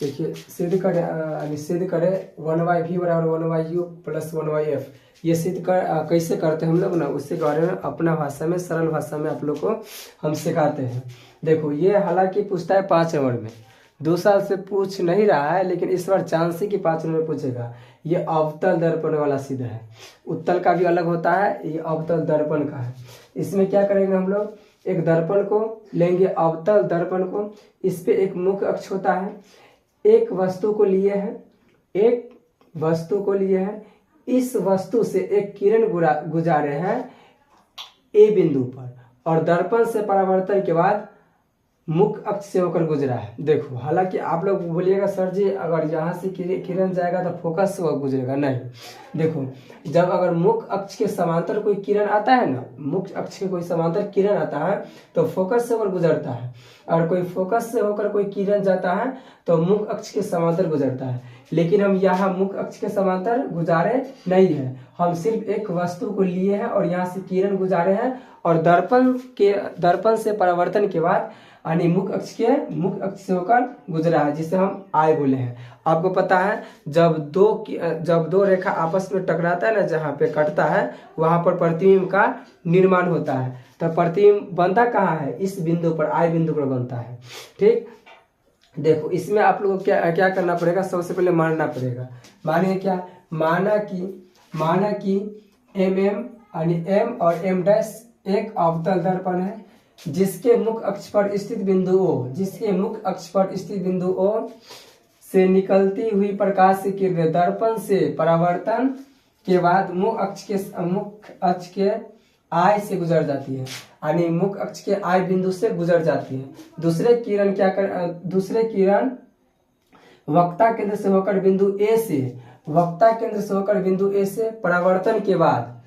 देखिए सिद्ध करें 1/v बराबर 1/u प्लस 1/f। ये सिद्ध कैसे करते हैं हम लोग ना, उससे बारे में अपना भाषा में सरल भाषा में आप लोग को हम सिखाते हैं। देखो ये हालांकि पूछता है 5 नंबर में, 2 साल से पूछ नहीं रहा है, लेकिन इस बार चांस है कि 5 नंबर में पूछेगा। ये अवतल दर्पण वाला सिद्ध है। उत्तल का भी अलग होता है, ये अवतल दर्पण का है। इसमें क्या करेंगे हम लोग, एक दर्पण को लेंगे, अवतल दर्पण को, इस पे एक मुख्य अक्ष होता है, एक वस्तु को लिए है, इस वस्तु से एक किरण गुजारे हैं ए बिंदु पर, और दर्पण से परावर्तन के बाद मुख्य अक्ष से होकर गुजरा है। देखो हालांकि आप लोग बोलिएगा सर जी अगर यहाँ से किरण जाएगा तो फोकस से गुजरेगा, नहीं। देखो जब अगर मुख्य अक्ष के समांतर कोई किरण आता है ना, मुख्य अक्ष के कोई समांतर किरण आता है तो फोकस से होकर गुजरता है, और कोई फोकस से होकर कोई किरण जाता है तो मुख्य अक्ष के समांतर गुजरता है। लेकिन हम यहाँ मुख्य अक्ष के समांतर गुजारे नहीं है, हम सिर्फ एक वस्तु को लिए हैं और यहाँ से किरण गुजारे हैं, और दर्पण से परावर्तन के बाद यानी मुख्य अक्ष से होकर गुजरा है, जिसे हम आई बोले हैं। आपको पता है जब दो रेखा आपस में टकराता है ना, जहाँ पे कटता है वहां पर प्रतिबिंब का निर्माण होता है। तो प्रतिबिंब बनता कहाँ है, इस बिंदु पर, आई बिंदु पर बनता है। ठीक, देखो इसमें आप लोगों को क्या करना पड़ेगा, सबसे पहले मानना पड़ेगा। मानिए क्या, माना कि एम और एम डैश एक अवतल दर्पण है, जिसके मुख्य अक्ष पर स्थित बिंदु O से निकलती हुई प्रकाश की किरणें दर्पण से परावर्तन के बाद मुख्य अक्ष के I से गुजर जाती है, यानी मुख्य अक्ष के I बिंदु से गुजर जाती है। दूसरे किरण वक्ता केंद्र से होकर बिंदु A से परावर्तन के बाद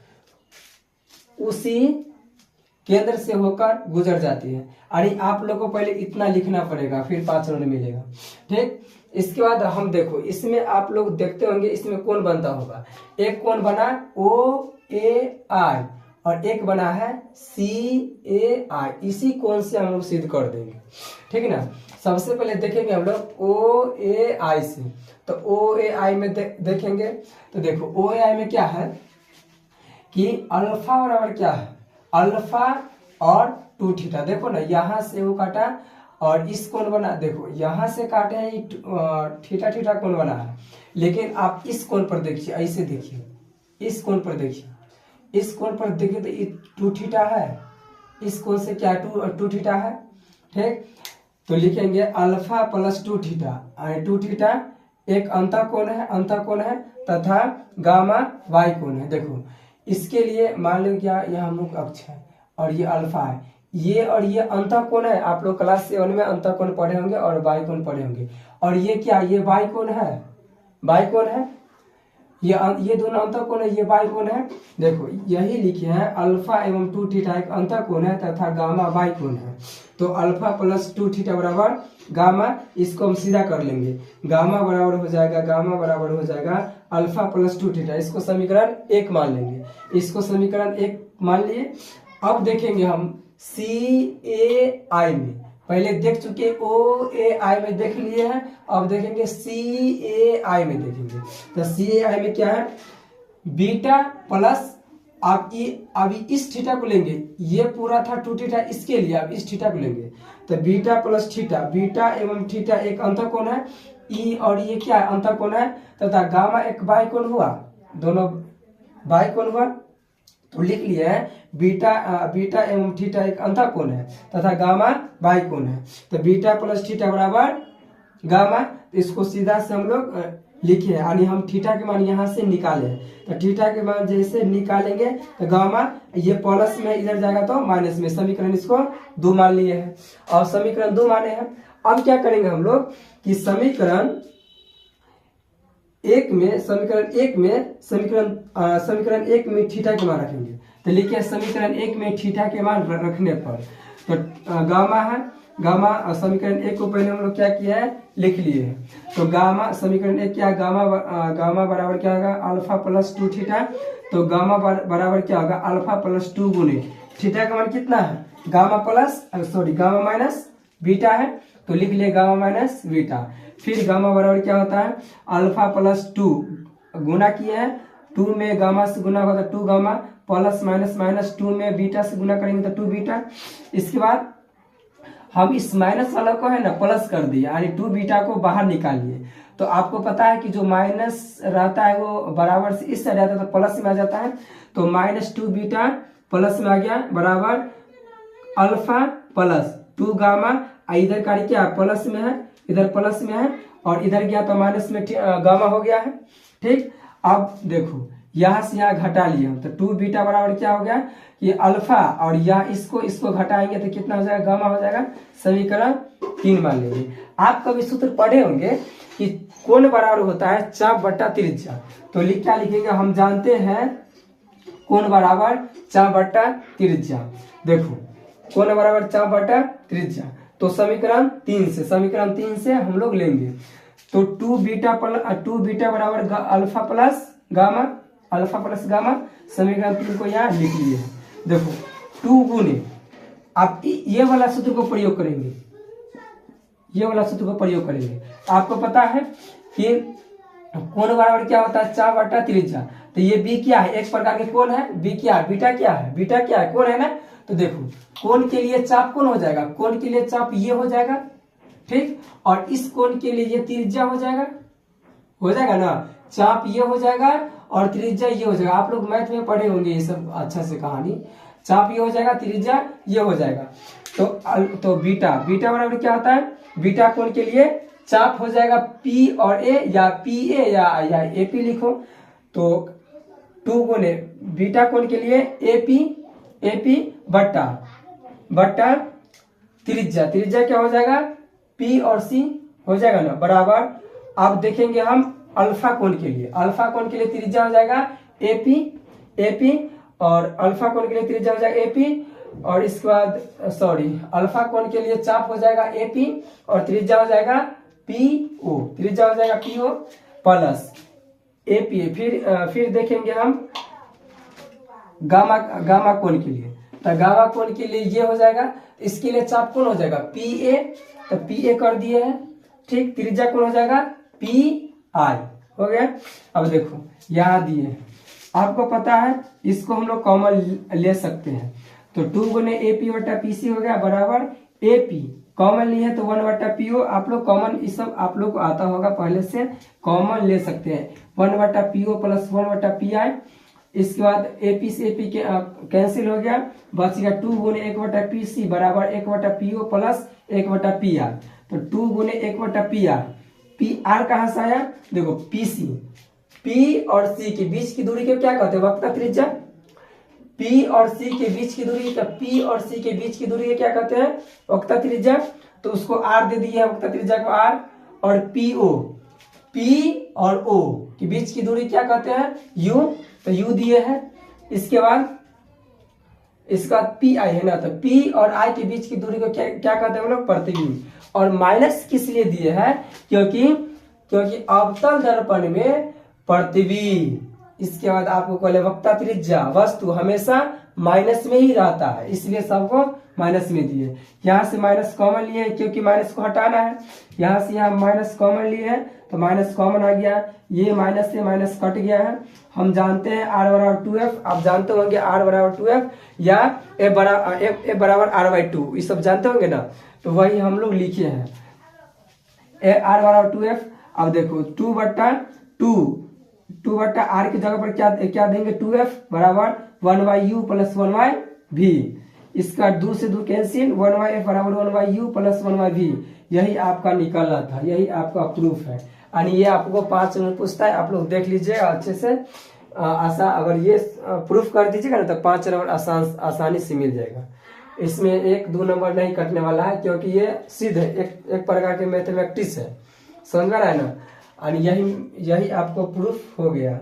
उसी केंद्र से होकर गुजर जाती है। यानी आप लोगों को पहले इतना लिखना पड़ेगा, फिर 5 नंबर मिलेगा। ठीक, इसके बाद हम देखो इसमें आप लोग देखते होंगे इसमें कौन बनता होगा। एक कौन बना OAI और एक बना है CAI, इसी कौन से हम लोग सिद्ध कर देंगे। ठीक है ना, सबसे पहले देखेंगे हम लोग OAI से। तो OAI में देखेंगे तो देखो OAI में क्या है कि अल्फा बराबर क्या है, अल्फा और 2 थीटा। देखो ना यहाँ से वो काटा और इस कोण बना, देखो यहाँ से काटे हैं थीटा कोण बना है, लेकिन आप इस कोण पर देखिए, ऐसे देखिए, इस कोण पर देखिए तो ये 2 थीटा है, इस कोण से क्या 2 थीटा है। ठीक, तो लिखेंगे अल्फा प्लस 2 थीटा, 2 थीटा एक अंतःकोण है तथा गामा वाई कोण है। देखो इसके लिए मान लो क्या, यहाँ मुख्य अक्ष है और ये अल्फा है, ये और ये अंतःकोण है। आप लोग क्लास 7 में अंतःकोण पढ़े होंगे और बाई कोण पढ़े होंगे। और ये क्या, ये बाई कोण है, ये दोनों अंतःकोण है, ये बाई कोण है। देखो यही लिखे हैं अल्फा एवं 2 थीटा एक अंतःकोण है तथा गामा बाई कोण है। तो अल्फा प्लस 2 थीटा बराबर गामा, इसको हम सीधा कर लेंगे, गामा बराबर हो जाएगा अल्फा प्लस 2 थीटा। इसको समीकरण 1 मान लेंगे, इसको समीकरण 1 मान लिए। अब देखेंगे हम CAI में, पहले देख चुके OAI में देख लिए हैं, अब देखेंगे CAI में देखेंगे। तो CAI में क्या है, बीटा प्लस, आप ये अभी इस थीटा को लेंगे, ये पूरा था 2 थीटा, इसके लिए आप इस थीटा को लेंगे तो बीटा प्लस थीटा, बीटा एवं थीटा एक अंतःकोण है, ई और ये क्या है अंतःकोण है, तथा गामा एक बाई कोण हुआ, दोनों बाई कोण हुआ। तो लिख लिया है बीटा एवं थीटा एक अंतःकोण है तथा गामा बाई कोण है। तो बीटा प्लस थीटा बराबर गामा, इसको सीधा से हम लोग लिखे, यानी हम थीटा के मान यहाँ से निकाले। तो थीटा के मान जैसे निकालेंगे तो गामा ये प्लस में इधर जाएगा तो माइनस में, समीकरण इसको 2 मान लिए हैं और समीकरण 2 माने हैं। अब क्या करेंगे हम लोग कि समीकरण 1 में थीटा के मान रखेंगे। तो लिखिए समीकरण 1 में थीटा के मान रखने पर तो गामा है, गामा समीकरण 1 को पहले हम लोग क्या किया है लिख लिए हैं। तो गामा समीकरण 1 क्या है, गामा बराबर क्या होगा अल्फा प्लस 2 थीटा। तो गामा बराबर क्या होगा अल्फा प्लस 2 गुने थीटा का मान कितना है, गामा माइनस बीटा है, तो लिख लिए गामा माइनस बीटा। फिर गामा बराबर क्या होता है, अल्फा प्लस 2 गुना किए हैं, 2 में गामा से गुना होता है 2 गामा, प्लस माइनस माइनस 2 में बीटा से गुना करेंगे तो 2 बीटा। इसके बाद हम इस माइनस वाला को है ना प्लस कर दिए, यानी 2 बीटा को बाहर निकालिए। तो आपको पता है कि जो माइनस रहता है वो बराबर से इस साइड आता है तो प्लस में आ जाता है, तो -2 बीटा प्लस में आ गया बराबर अल्फा प्लस 2 गामा, इधर का क्या प्लस में है, इधर प्लस में है, और इधर गया तो माइनस में गामा हो गया है। ठीक, अब देखो यहाँ से यहाँ घटा लिए हम, तो 2 बीटा बराबर क्या हो गया, ये अल्फा, और यहाँ इसको घटाएंगे तो कितना हो जाएगा, गामा हो जाएगा। समीकरण 3 मान लेंगे। आप कभी सूत्र पढ़े होंगे कि कोण बराबर होता है चाप बट्टा त्रिज्या, तो क्या लिखेंगे, हम जानते हैं कोण बराबर चाप बट्टा त्रिज्या। देखो कोण बराबर चाप बट्टा त्रिज्या, तो समीकरण 3 से हम लोग लेंगे, तो 2 बीटा बराबर अल्फा प्लस गामा, समीकरण 3 को यहाँ लिख लिए। देखो 2 गुने, आप ये वाला सूत्र को प्रयोग करेंगे, आपको पता है कि कोण बराबर क्या होता है, चाप बट्टा त्रिज्या। तो ये बी क्या है, एक प्रकार के कोण है, बी क्या है, बीटा क्या है, कोण है ना। तो देखो कोण के लिए चाप कौन हो जाएगा, कोण के लिए चाप ये हो जाएगा, ठीक, और इस कोण के लिए ये त्रिज्या हो जाएगा ना, चाप ये हो जाएगा और त्रिज्या ये हो जाएगा। आप लोग मैथ में पढ़े होंगे ये सब अच्छा से कहानी, चाप ये हो जाएगा, त्रिज्या ये हो जाएगा। तो बीटा बराबर क्या होता है, बीटा कोण के लिए चाप हो जाएगा पी और ए, या पी ए या ए पी लिखो। तो 2 गुने बीटा कोण के लिए ए पी बट्टा त्रिज्या क्या हो जाएगा, पी और सी हो जाएगा ना, बराबर। अब देखेंगे हम अल्फा कोण के लिए त्रिज्या हो जाएगा एपी, और अल्फा कोण के लिए त्रिज्या हो जाएगा एपी, और इसके बाद अल्फा कोण के लिए चाप हो जाएगा एपी और त्रिज्या हो जाएगा पीओ, प्लस एपी। फिर देखेंगे हम गामा कोण के लिए, तो गामा कोण के लिए ये हो जाएगा, इसके लिए चाप कौन हो जाएगा पीए, तो पीए कर दिए हैं, ठीक, त्रिज्या कौन हो जाएगा पी आई, हो गया। अब देखो यहाँ दिए, आपको पता है इसको हम लोग कॉमन ले सकते हैं, तो 2 गुने एपी बटा पीसी हो गया बराबर एपी, कॉमन लिए है तो 1 बटा पीओ। आप लोग कॉमन, इस सब आप लोग को आता होगा पहले से, कॉमन ले सकते हैं 1 बटा पीओ प्लस 1 बटा पी आई। इसके बाद एपी से एपी कैंसिल हो गया, बच गया 2 गुने 1 बटा पी सी बराबर 1 बटा पीओ प्लस 1 बटा पी आर। तो 2 गुने 1 बटा पी आर कहां से आया, देखो पी सी, पी और सी के बीच की दूरी को क्या कहते हैं, वक्रता त्रिज्या। पी और सी के बीच की दूरी, पी और सी के बीच की दूरी क्या कहते हैं, वक्रता त्रिज्या। तो उसको आर दे दिया, वक्रता त्रिज्या को आर, और पी और ओ के बीच की दूरी क्या कहते हैं, यू, तो यू दिए हैं। इसके बाद इसका पी आई है ना, तो पी और आई के बीच की दूरी को क्या कहते हैं हम लोग, प्रतिबिंब। और माइनस किस लिए दिए हैं, क्योंकि अवतल दर्पण में प्रतिबिंब, इसके बाद आपको कहले वक्रता त्रिज्या, वस्तु हमेशा माइनस में ही रहता है, इसलिए सबको माइनस में दिए। यहाँ से माइनस कॉमन लिए क्योंकि माइनस को हटाना है, यहाँ से यहाँ माइनस कॉमन लिए है तो माइनस कॉमन आ गया, ये माइनस से माइनस कट गया है। हम जानते हैं r बराबर 2f, आप जानते होंगे r बराबर 2f या f बराबर r/2, ये सब जानते होंगे ना, तो वही हम लोग लिखे हैं r बराबर 2f। अब देखो 2 बट्टा आर की जगह पर क्या देंगे, 2f बराबर 1/u प्लस 1/v। इसका दूर से दूर कैंसिल, 1/f बराबर 1/u प्लस 1/v। यही आपका निकलना था, यही आपका प्रूफ है। यानी ये आपको 5 नंबर पूछता है, आप लोग देख लीजिएगा अच्छे से। अगर ये प्रूफ कर दीजिएगा ना तो 5 नंबर आसानी से मिल जाएगा। इसमें 1-2 नंबर नहीं कटने वाला है, क्योंकि ये सिद्ध है, एक प्रकार के मैथमेटिक्स है, समझ में आया ना। और यही आपको प्रूफ हो गया।